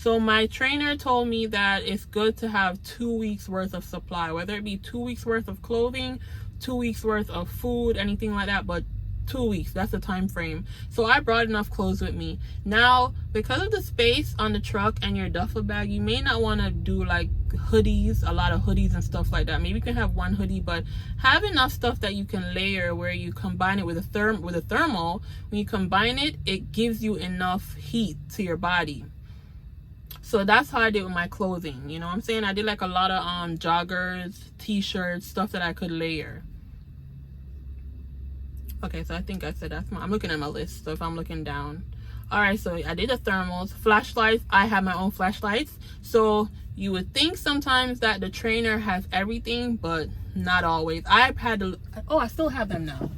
So my trainer told me that it's good to have 2 weeks worth of supply, whether it be 2 weeks worth of clothing, 2 weeks worth of food, anything like that, but 2 weeks, that's the time frame. So I brought enough clothes with me. Now, because of the space on the truck and your duffel bag, you may not want to do like hoodies, a lot of hoodies and stuff like that. Maybe you can have one hoodie, but have enough stuff that you can layer where you combine it with a thermal. When you combine it, it gives you enough heat to your body. So that's how I did with my clothing. You know what I'm saying? I did like a lot of joggers, t-shirts, stuff that I could layer. Okay, so I think I said that's I'm looking at my list. So if I'm looking down. All right, so I did the thermals. Flashlights, I have my own flashlights. So you would think sometimes that the trainer has everything, but not always. I've had to, oh, I still have them now.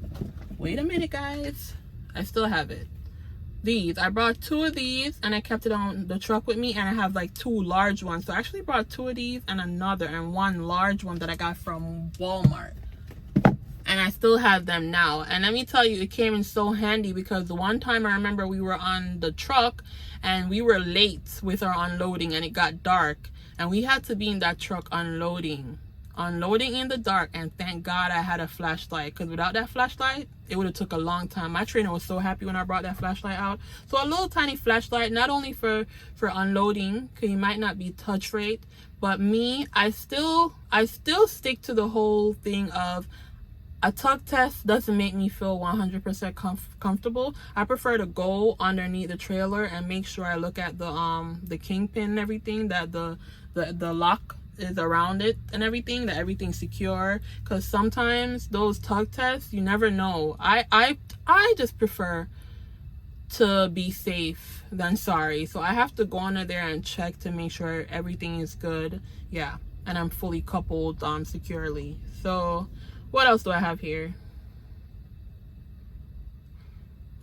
Wait a minute, guys. I still have it. These, I brought 2 of these and I kept it on the truck with me, and I have like 2 large ones. So I actually brought 2 of these and another, and 1 large one that I got from Walmart. And I still have them now. And let me tell you, it came in so handy, because the one time I remember we were on the truck and we were late with our unloading and it got dark. And we had to be in that truck unloading in the dark. And thank God I had a flashlight, because without that flashlight, it would have took a long time. My trainer was so happy when I brought that flashlight out. So a little tiny flashlight, not only for unloading, because you might not be touch rate, but me, I still stick to the whole thing of, a tug test doesn't make me feel 100% comfortable. I prefer to go underneath the trailer and make sure I look at the kingpin and everything, that the lock is around it and everything, that everything's secure. Because sometimes those tug tests, you never know. I just prefer to be safe than sorry. So I have to go under there and check to make sure everything is good. Yeah, and I'm fully coupled securely. So what else do I have here?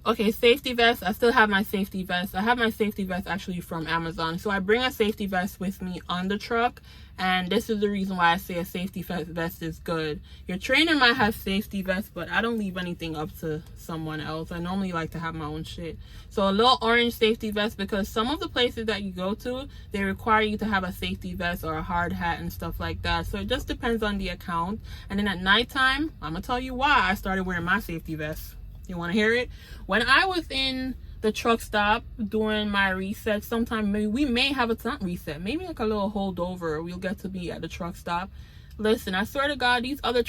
Okay, safety vest. I still have my safety vest. I have my safety vest actually from Amazon. So I bring a safety vest with me on the truck. And this is the reason why I say a safety vest is good. Your trainer might have safety vests, but I don't leave anything up to someone else. I normally like to have my own shit. So a little orange safety vest, because some of the places that you go to, they require you to have a safety vest or a hard hat and stuff like that. So it just depends on the account. And then at nighttime, I'm going to tell you why I started wearing my safety vest. You want to hear it? When I was in the truck stop doing my reset, sometime maybe we may have a not reset, maybe like a little holdover, we'll get to be at the truck stop. Listen, I swear to God, these other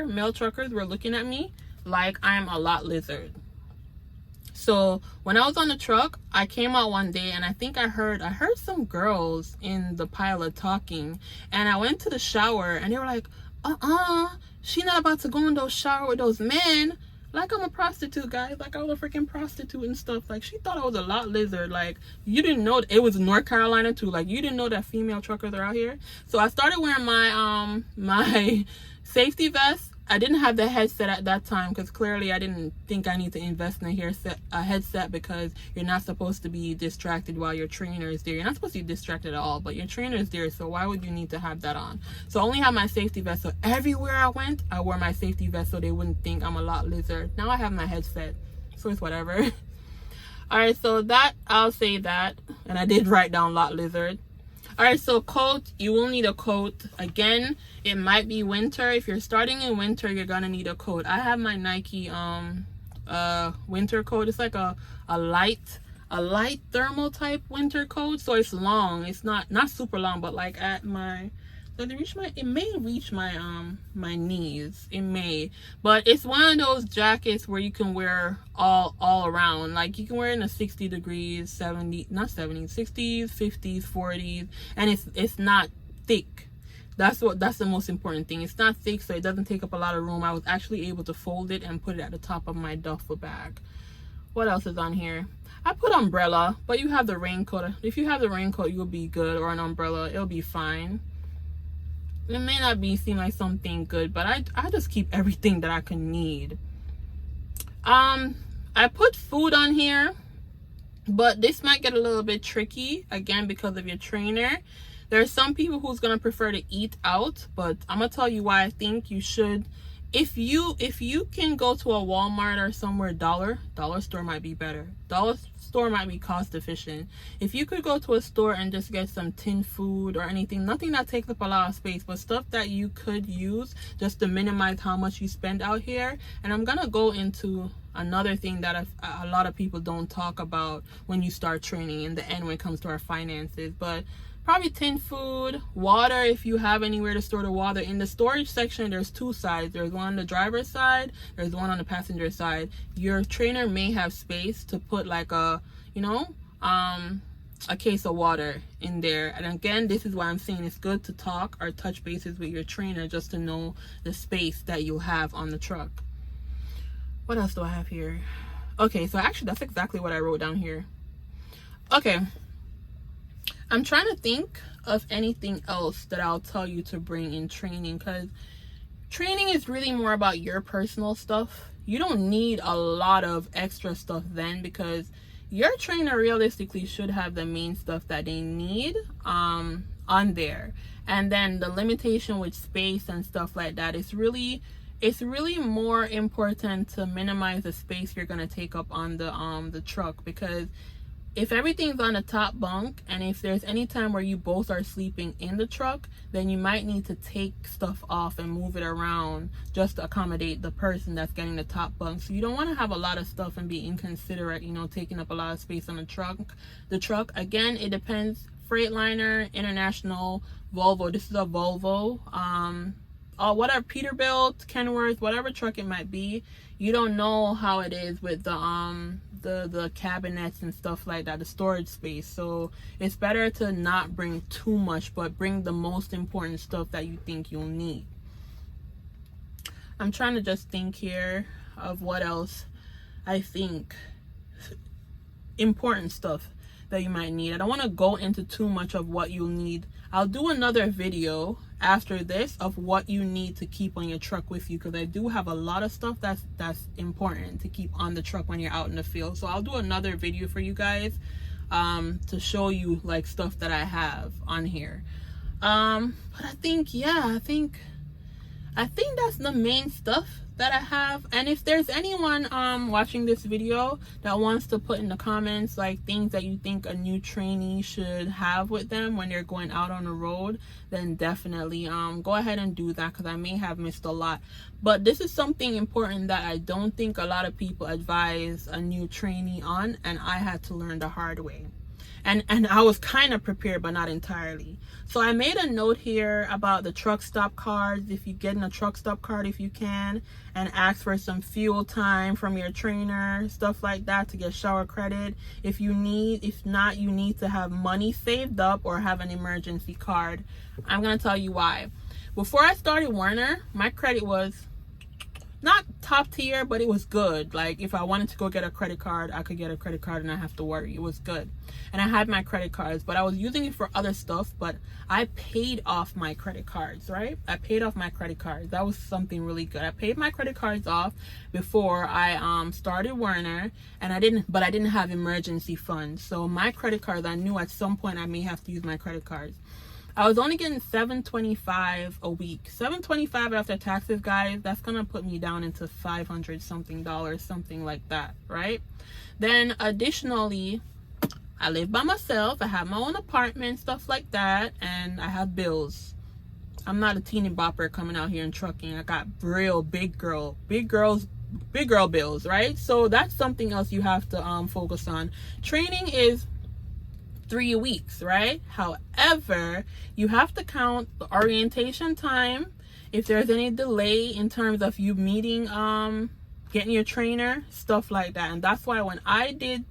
male truckers were looking at me like I'm a lot lizard. So when I was on the truck, I came out one day and I think I heard some girls in the pilot talking, and I went to the shower and they were like, she not about to go in those shower with those men. Like I'm a prostitute, guys. Like I was a freaking prostitute and stuff. Like she thought I was a lot lizard. Like you didn't know it was North Carolina too. Like you didn't know that female truckers are out here. So I started wearing my my safety vest. I didn't have the headset at that time because clearly I didn't think I need to invest in a headset, because you're not supposed to be distracted while your trainer is there. You're not supposed to be distracted at all, but your trainer is there, so why would you need to have that on? So I only have my safety vest. So everywhere I went, I wore my safety vest so they wouldn't think I'm a lot lizard. Now I have my headset, so it's whatever. All right, so that, I'll say that. And I did write down lot lizard. All right, so coat, you will need a coat. Again, it might be winter. If you're starting in winter, you're gonna need a coat. I have my Nike winter coat. It's like a light thermal type winter coat. So it's long. It's not super long, but like at my, does it reach it may reach my my knees. It may, but it's one of those jackets where you can wear all around. Like you can wear it in the 60 degrees, 60s, 50s, 40s, and it's not thick. That's the most important thing. It's not thick, so it doesn't take up a lot of room. I was actually able to fold it and put it at the top of my duffel bag. What else is on here? I put umbrella, but you have the raincoat. If you have the raincoat, you'll be good, or an umbrella, it'll be fine. It may not seem like something good, but I just keep everything that I can need. I put food on here, but this might get a little bit tricky, again, because of your trainer. There are some people who's gonna prefer to eat out, but I'm gonna tell you why I think you should. If you can go to a Walmart or somewhere, dollar store might be better. Dollar store might be cost efficient. If you could go to a store and just get some tin food or anything, nothing that takes up a lot of space, but stuff that you could use just to minimize how much you spend out here. And I'm gonna go into another thing that a lot of people don't talk about when you start training in the end when it comes to our finances, but probably tin food, water if you have anywhere to store the water. In the storage section, there's two sides. There's one on the driver's side, there's one on the passenger side. Your trainer may have space to put like a, you know, a case of water in there. And again, this is why I'm saying it's good to talk or touch bases with your trainer just to know the space that you'll have on the truck. What else do I have here? Okay, so actually that's exactly what I wrote down here. Okay, I'm trying to think of anything else that I'll tell you to bring in training, because training is really more about your personal stuff. You don't need a lot of extra stuff then, because your trainer realistically should have the main stuff that they need on there. And then the limitation with space and stuff like that is really, it's really more important to minimize the space you're going to take up on the truck, because if everything's on the top bunk and if there's any time where you both are sleeping in the truck, then you might need to take stuff off and move it around just to accommodate the person that's getting the top bunk. So you don't want to have a lot of stuff and be inconsiderate, you know, taking up a lot of space on the truck. The truck, again, it depends. Freightliner, International, Volvo. This is a Volvo. Whatever, Peterbilt, Kenworth, whatever truck it might be. You don't know how it is with the cabinets and stuff like that, the storage space. So it's better to not bring too much, but bring the most important stuff that you think you'll need. I'm trying to just think here of what else I think important stuff that you might need. I don't want to go into too much of what you'll need. I'll do another video after this of what you need to keep on your truck with you, because I do have a lot of stuff that's important to keep on the truck when you're out in the field. So I'll do another video for you guys to show you like stuff that I have on here. But I think, yeah, I think that's the main stuff that I have. And if there's anyone watching this video that wants to put in the comments like things that you think a new trainee should have with them when they're going out on the road, then definitely go ahead and do that, because I may have missed a lot. But this is something important that I don't think a lot of people advise a new trainee on, and I had to learn the hard way. And I was kind of prepared, but not entirely. So I made a note here about the truck stop cards. If you get in a truck stop card, if you can, and ask for some fuel time from your trainer, stuff like that, to get shower credit. If not, you need to have money saved up or have an emergency card. I'm gonna tell you why. Before I started Werner, my credit was not top tier, but it was good. Like if I wanted to go get a credit card, I could get a credit card and not have to worry. It was good. And I had my credit cards, but I was using it for other stuff. But I paid off my credit cards, right? I paid off my credit cards. That was something really good. I paid my credit cards off before I started Werner, and I didn't have emergency funds. So my credit cards, I knew at some point I may have to use my credit cards. I was only getting $725 a week. $725 after taxes, guys. That's gonna put me down into $500 something, something like that, right? Then additionally, I live by myself. I have my own apartment, stuff like that, and I have bills. I'm not a teeny bopper coming out here and trucking. I got real big girl bills, right? So that's something else you have to focus on. Training is 3 weeks, right? However, you have to count the orientation time, if there's any delay in terms of you meeting getting your trainer, stuff like that. And that's why when I did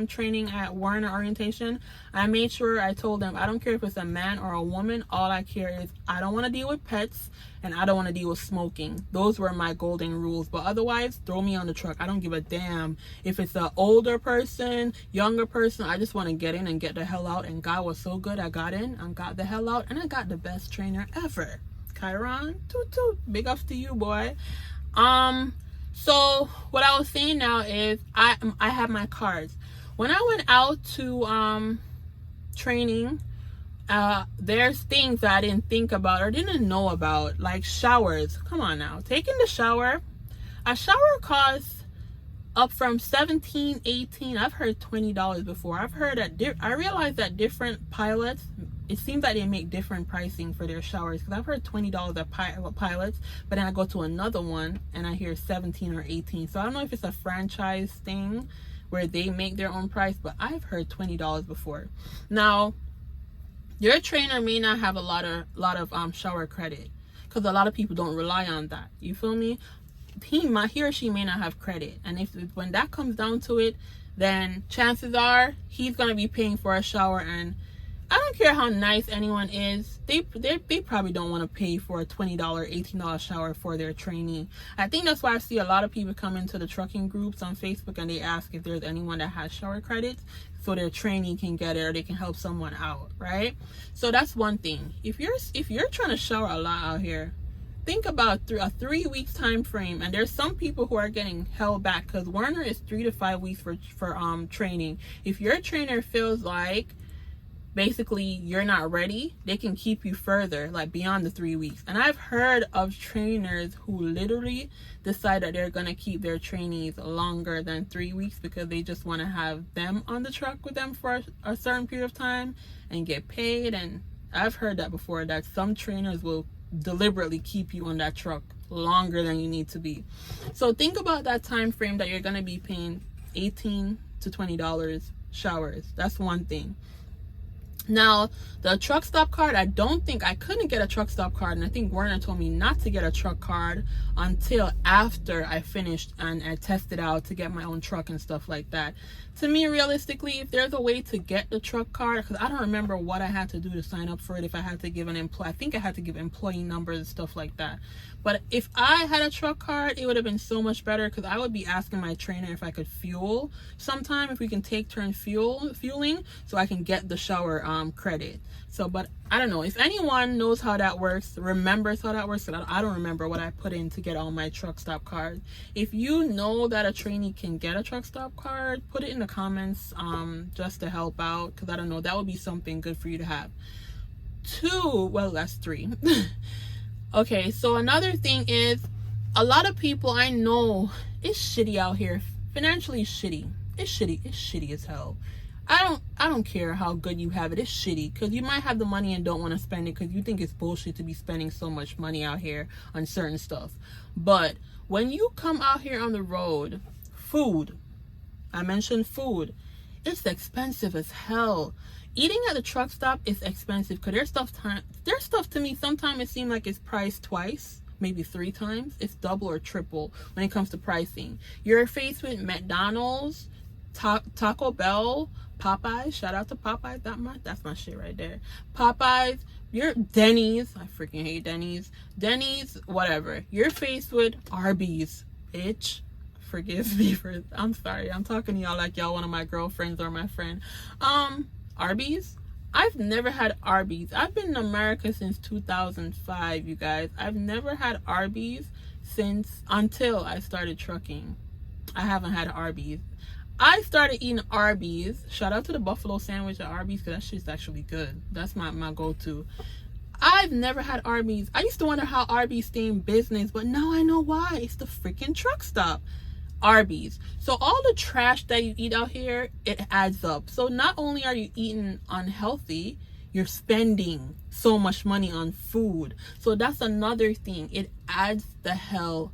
training at Werner orientation, I made sure I told them, I don't care if it's a man or a woman, all I care is I don't want to deal with pets and I don't want to deal with smoking. Those were my golden rules. But otherwise, throw me on the truck. I don't give a damn if it's an older person, younger person. I just want to get in and get the hell out. And God was so good. I got in and got the hell out, and I got the best trainer ever. Chiron, toot toot, big ups to you, boy. So what I was saying now is I have my cards. When I went out to training, there's things that I didn't think about or didn't know about, like showers. Come on now, taking the shower. A shower costs up from 17, 18. I've heard $20 before. I've heard that I realize that different pilots, it seems like they make different pricing for their showers, because I've heard $20 at pilots, but then I go to another one and I hear 17 or 18. So I don't know if it's a franchise thing where they make their own price, but I've heard $20 before. Now, your trainer may not have a lot of shower credit, because a lot of people don't rely on that. You feel me? He or she may not have credit, and if when that comes down to it, then chances are he's gonna be paying for a shower. And I don't care how nice anyone is, they probably don't want to pay for a $20, $18 shower for their trainee. I think that's why I see a lot of people come into the trucking groups on Facebook and they ask if there's anyone that has shower credits so their trainee can get it, or they can help someone out, right? So that's one thing. If you're trying to shower a lot out here, think about a 3 weeks time frame. And there's some people who are getting held back, because Werner is 3 to 5 weeks for training. If your trainer feels like basically you're not ready, they can keep you further, like beyond the 3 weeks. And I've heard of trainers who literally decide that they're going to keep their trainees longer than 3 weeks, because they just want to have them on the truck with them for a certain period of time and get paid. And I've heard that before, that some trainers will deliberately keep you on that truck longer than you need to be. So think about that time frame that you're going to be paying $18 to $20 showers. That's one thing. Now, the truck stop card, I couldn't get a truck stop card, and I think Werner told me not to get a truck card until after I finished and I tested out to get my own truck and stuff like that. To me, realistically, if there's a way to get the truck card, because I don't remember what I had to do to sign up for it, if I had to give I think I had to give employee numbers and stuff like that. But if I had a truck card, it would have been so much better, because I would be asking my trainer if I could fuel sometime, if we can take turns fueling, so I can get the shower credit. So, but I don't know if anyone knows how that works, remembers how that works. I don't remember what I put in to get all my truck stop cards. If you know that a trainee can get a truck stop card, put it in the comments just to help out, because I don't know, that would be something good for you to have. 2, well, that's 3. Okay, so another thing is, a lot of people I know, it's shitty out here, financially shitty. It's shitty as hell. I don't care how good you have it. It's shitty, because you might have the money and don't want to spend it, because you think it's bullshit to be spending so much money out here on certain stuff. But when you come out here on the road, food, I mentioned food, it's expensive as hell. Eating at the truck stop is expensive, because their stuff to me sometimes it seems like it's priced twice, maybe 3 times. It's double or triple when it comes to pricing. You're faced with McDonald's, Taco Bell, Popeyes, shout out to Popeyes, that's my shit right there. Popeyes, your Denny's, I freaking hate Denny's, whatever. You're faced with Arby's, bitch. Forgive me for, I'm sorry, I'm talking to y'all like y'all one of my girlfriends or my friend. Arby's, I've never had Arby's. I've been in America since 2005, you guys. I've never had Arby's until I started trucking. I haven't had Arby's. I started eating Arby's. Shout out to the buffalo sandwich at Arby's, because that shit's actually good. That's my go-to. I've never had Arby's. I used to wonder how Arby's stay in business, but now I know why. It's the freaking truck stop. Arby's. So all the trash that you eat out here, it adds up. So not only are you eating unhealthy, you're spending so much money on food. So that's another thing. It adds the hell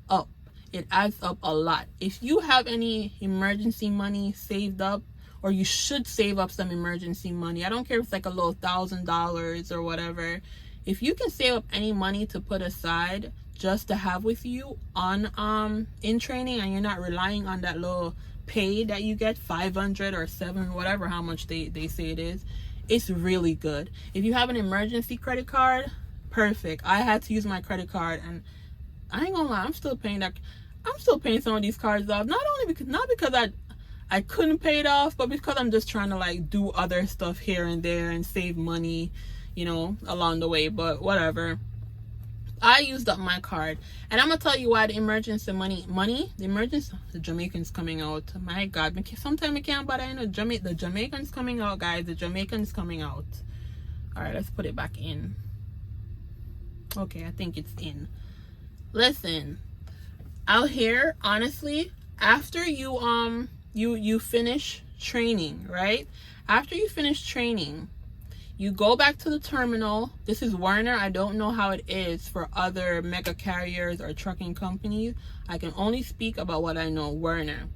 up. It adds up a lot. If you have any emergency money saved up, or you should save up some emergency money, I don't care if it's like a little $1,000 or whatever, if you can save up any money to put aside just to have with you on in training, and you're not relying on that little pay that you get, 500 or 7, whatever how much they say it is, it's really good. If you have an emergency credit card, perfect. I had to use my credit card, and I ain't gonna lie, I'm still paying some of these cards off. Not because I couldn't pay it off, but because I'm just trying to like do other stuff here and there and save money, you know, along the way. But whatever, I used up my card, and I'm gonna tell you why. The emergency the Jamaicans coming out. My God, sometimes I can't, but I know the Jamaicans coming out, guys. The Jamaicans coming out. All right, let's put it back in. Okay, I think it's in. Listen, out here, honestly, after you finish training, right? After you finish training, you go back to the terminal. This is Werner. I don't know how it is for other mega carriers or trucking companies. I can only speak about what I know, Werner.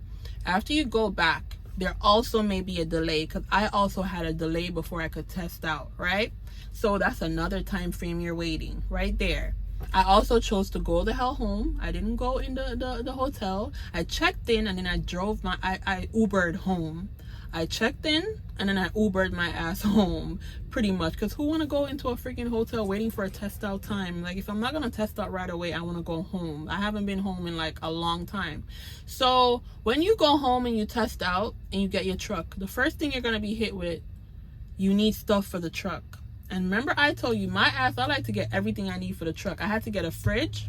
After you go back, there also may be a delay, because I also had a delay before I could test out, right? So that's another time frame you're waiting right there. I also chose to go the hell home. I didn't go in the hotel. I checked in and then I Ubered home. I checked in and then I Ubered my ass home, pretty much, because who want to go into a freaking hotel waiting for a test out time? Like, if I'm not going to test out right away, I want to go home. I haven't been home in like a long time. So when you go home and you test out and you get your truck, the first thing you're going to be hit with, you need stuff for the truck. And remember, I told you, my ass, I like to get everything I need for the truck. I had to get a fridge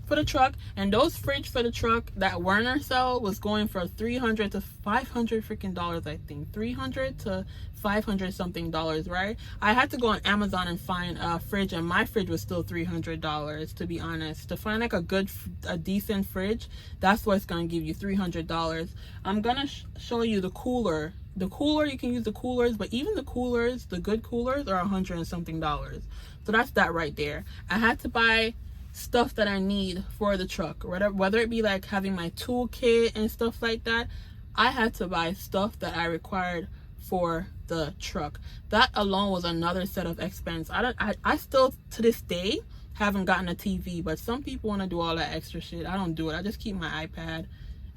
for the truck, and those fridge for the truck that Werner sell was going for $300 to $500 freaking dollars. I think $300 to $500 something dollars, right? I had to go on Amazon and find a fridge, and my fridge was still $300, to be honest. To find like a decent fridge, that's what's gonna give you $300. I'm gonna show you the cooler. The cooler, you can use the coolers, but even the coolers, the good coolers, are $100 and something dollars. So that's that right there. I had to buy stuff that I need for the truck, whether it be like having my toolkit and stuff like that. I had to buy stuff that I required for the truck. That alone was another set of expense. I still to this day haven't gotten a TV, but some people want to do all that extra shit. I don't do it. I just keep my iPad.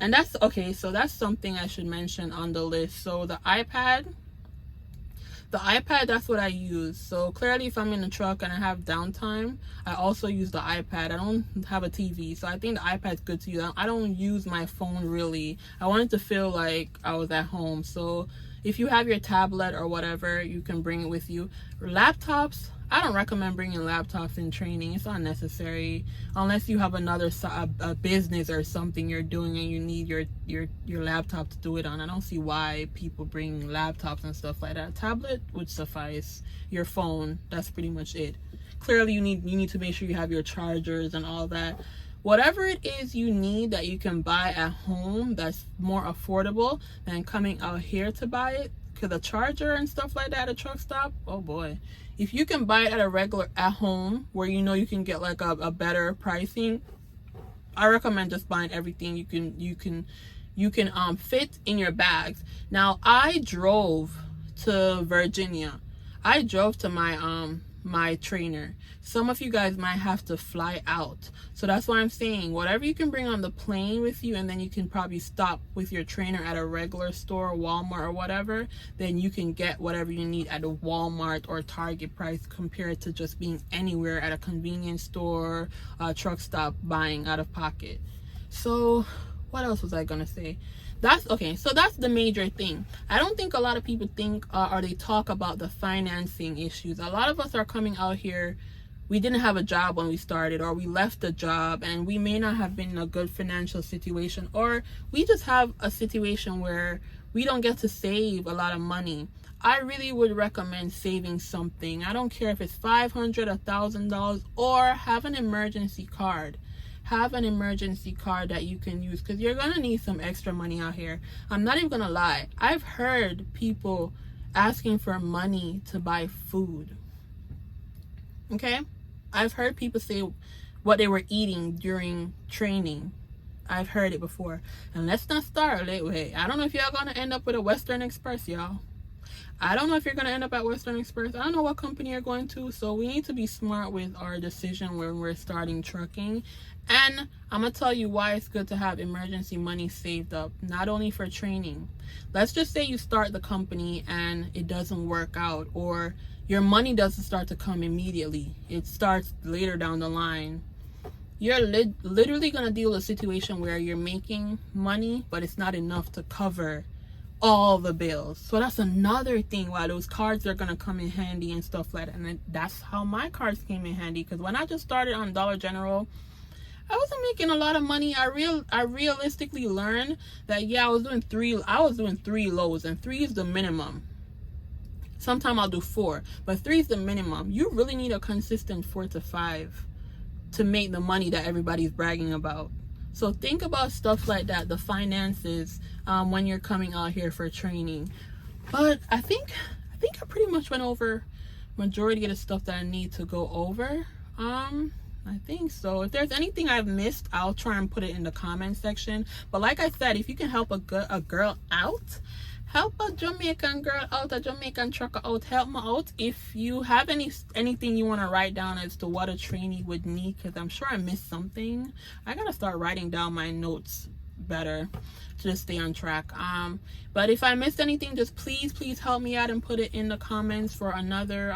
And that's okay. So that's something I should mention on the list. So the iPad, that's what I use. So clearly, if I'm in the truck and I have downtime, I also use the iPad. I don't have a TV, so I think the iPad's good to use. I don't use my phone really. I wanted to feel like I was at home. So if you have your tablet or whatever, you can bring it with you. Laptops, I don't recommend bringing laptops in training. It's unnecessary unless you have another a business or something you're doing and you need your laptop to do it on. I don't see why people bring laptops and stuff like that. Tablet would suffice. Your phone, that's pretty much it. Clearly, you need to make sure you have your chargers and all that. Whatever it is you need that you can buy at home that's more affordable than coming out here to buy it. Because a charger and stuff like that at a truck stop, oh boy. If you can buy it at home where you know you can get like a better pricing, I recommend just buying everything you can fit in your bags. Now, I drove to Virginia. I drove to my trainer. Some of you guys might have to fly out, so that's why I'm saying whatever you can bring on the plane with you, and then you can probably stop with your trainer at a regular store, Walmart or whatever, then you can get whatever you need at a Walmart or Target price compared to just being anywhere at a convenience store, truck stop, buying out of pocket. So what else was I gonna say? That's okay. So that's the major thing. I don't think a lot of people think or they talk about the financing issues. A lot of us are coming out here, we didn't have a job when we started, or we left the job and we may not have been in a good financial situation, or we just have a situation where we don't get to save a lot of money. I really would recommend saving something. I don't care if it's $500, $1,000, or have an emergency card. Have an emergency card that you can use, because you're gonna need some extra money out here. I'm not even gonna lie, I've heard people asking for money to buy food. Okay, I've heard people say what they were eating during training. I've heard it before. And let's not start late way. I don't know if y'all gonna end up with a Western Express, y'all. I don't know if you're going to end up at Western Express. I don't know what company you're going to. So we need to be smart with our decision when we're starting trucking. And I'm going to tell you why it's good to have emergency money saved up, not only for training. Let's just say you start the company and it doesn't work out, or your money doesn't start to come immediately. It starts later down the line. You're literally going to deal with a situation where you're making money, but it's not enough to cover all the bills. So that's another thing why those cards are gonna come in handy and stuff like that. And that's how my cards came in handy, because when I just started on Dollar General, I wasn't making a lot of money. I realistically learned that I was doing three loads, and 3 is the minimum. Sometimes I'll do 4, but 3 is the minimum. You really need a consistent 4 to 5 to make the money that everybody's bragging about. So think about stuff like that, the finances, when you're coming out here for training. But I think I pretty much went over majority of the stuff that I need to go over. I think so. If there's anything I've missed, I'll try and put it in the comment section. But like I said, if you can help a girl out, help a Jamaican girl out, a Jamaican trucker out, help me out. If you have anything you want to write down as to what a trainee would need, because I'm sure I missed something. I gotta start writing down my notes better to just stay on track. But if I missed anything, just please help me out and put it in the comments for another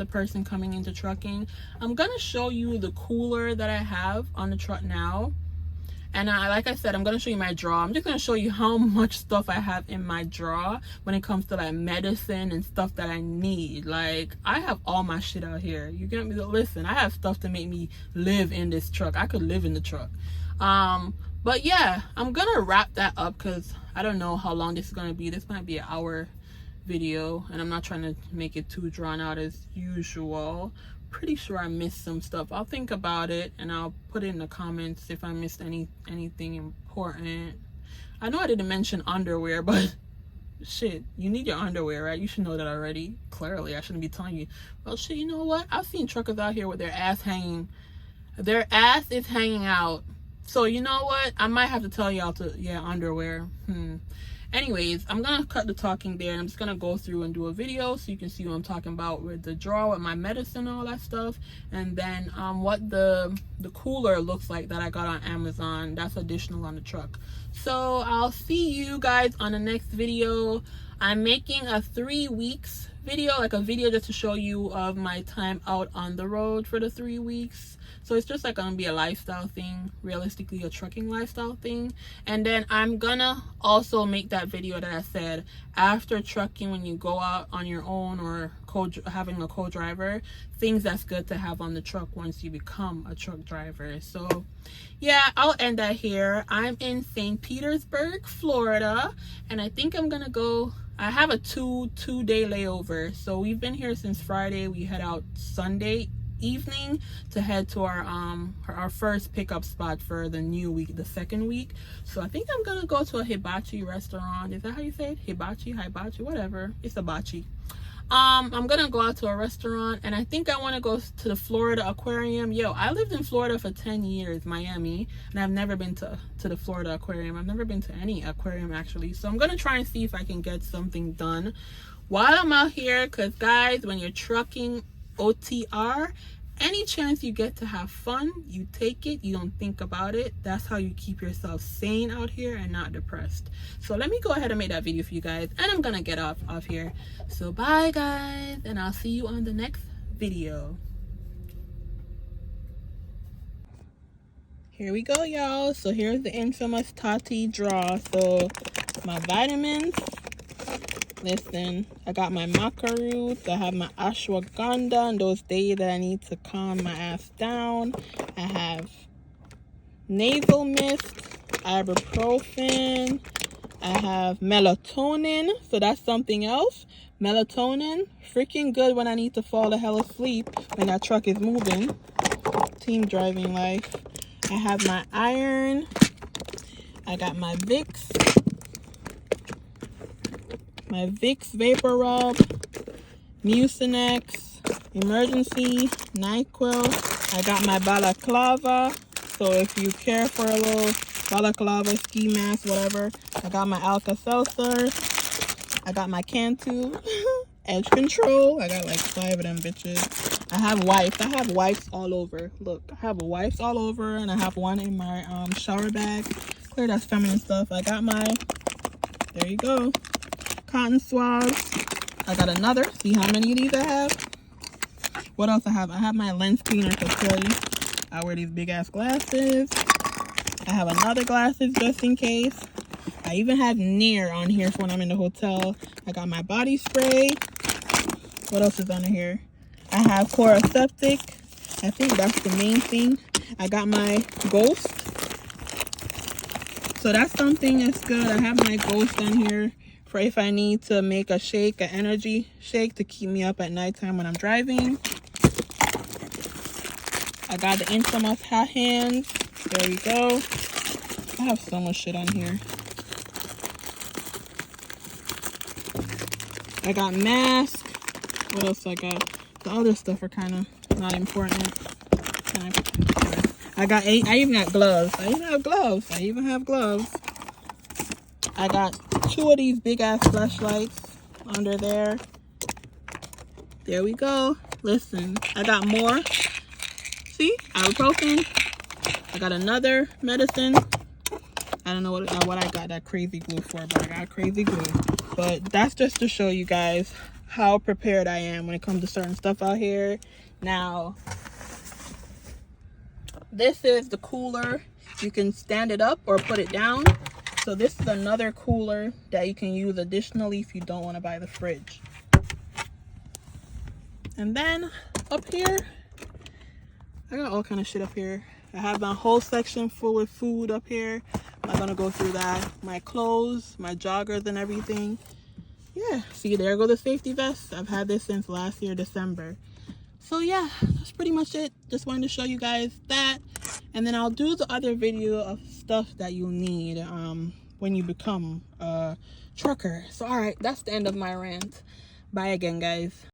person coming into trucking. I'm gonna show you the cooler that I have on the truck now, and like I said, I'm gonna show you my drawer. I'm just gonna show you how much stuff I have in my drawer when it comes to like medicine and stuff that I need. Like, I have all my shit out here. You get me? Listen, I have stuff to make me live in this truck. I could live in the truck. But yeah, I'm gonna wrap that up because I don't know how long this is gonna be. This might be an hour video, and I'm not trying to make it too drawn out as usual. Pretty sure I missed some stuff. I'll think about it and I'll put it in the comments if I missed anything important. I know I didn't mention underwear, but shit, you need your underwear, right? You should know that already. Clearly, I shouldn't be telling you. Well, shit, you know what? I've seen truckers out here with their ass hanging. Their ass is hanging out. So you know what? I might have to tell y'all to, yeah, underwear. Anyways, I'm gonna cut the talking there, and I'm just gonna go through and do a video so you can see what I'm talking about with the drawer, with my medicine, all that stuff, and then what the cooler looks like that I got on Amazon. That's additional on the truck. So I'll see you guys on the next video. I'm making a 3 weeks video, like a video just to show you of my time out on the road for the 3 weeks. So it's just like gonna be a lifestyle thing, realistically a trucking lifestyle thing. And then I'm gonna also make that video that I said after trucking, when you go out on your own or having a co-driver, things that's good to have on the truck once you become a truck driver. So yeah, I'll end that here. I'm in St. Petersburg, Florida, and I think I'm gonna go. I have a two-day layover. So we've been here since Friday. We head out Sunday evening to head to our first pickup spot for the new week, the second week. So I think I'm gonna go to a hibachi restaurant. Is that how you say it? Hibachi, whatever. It's a bachi. I'm gonna go out to a restaurant, and I think I want to go to the Florida Aquarium. Yo, I lived in Florida for 10 years, Miami, and I've never been to the Florida Aquarium. I've never been to any aquarium actually. So I'm gonna try and see if I can get something done while I'm out here, because guys, when you're trucking OTR, any chance you get to have fun, you take it. You don't think about it. That's how you keep yourself sane out here and not depressed. So let me go ahead and make that video for you guys, and I'm gonna get off here. So bye guys, and I'll see you on the next video. Here we go, y'all. So here's the infamous Tati drawer. So my vitamins. Listen, I got my maca roots, I have my ashwagandha on those days that I need to calm my ass down. I have nasal mist, ibuprofen, I have melatonin, so that's something else. Melatonin, freaking good when I need to fall the hell asleep when that truck is moving. Team driving life. I have my iron, I got my Vicks. My Vicks Vapor Rub, Mucinex, Emergency, NyQuil. I got my balaclava, so if you care for a little balaclava, ski mask, whatever. I got my Alka-Seltzer. I got my Cantu, Edge Control. I got like 5 of them bitches. I have wipes. I have wipes all over. Look, I have wipes all over, and I have one in my shower bag. Clear, that's feminine stuff. I got my, there you go, cotton swabs. I got another. See how many of these I have? What else I have? I have my lens cleaner for Chloe. I wear these big ass glasses. I have another glasses just in case. I even have Near on here for when I'm in the hotel. I got my body spray. What else is under here? I have Chloroseptic. I think that's the main thing. I got my Ghost. So that's something that's good. I have my Ghost on here for if I need to make a shake, an energy shake to keep me up at nighttime when I'm driving. I got the Infamous hot hands. There we go. I have so much shit on here. I got mask. What else I got? The other stuff are kind of not important. I even got gloves. I even have gloves. I got 2 of these big ass flashlights under there. There we go. Listen, I got more. See, ibuprofen. I got another medicine. I don't know what I got that crazy glue for, but I got crazy glue. But that's just to show you guys how prepared I am when it comes to certain stuff out here. Now, this is the cooler. You can stand it up or put it down. So this is another cooler that you can use additionally if you don't want to buy the fridge. And then up here, I got all kind of shit up here. I have my whole section full of food up here. I'm not gonna go through that. My clothes, my joggers and everything. Yeah, see, there go the safety vest. I've had this since last year, December. So yeah, that's pretty much it. Just wanted to show you guys that. And then I'll do the other video of stuff that you'll need when you become a trucker. So all right, that's the end of my rant. Bye again, guys.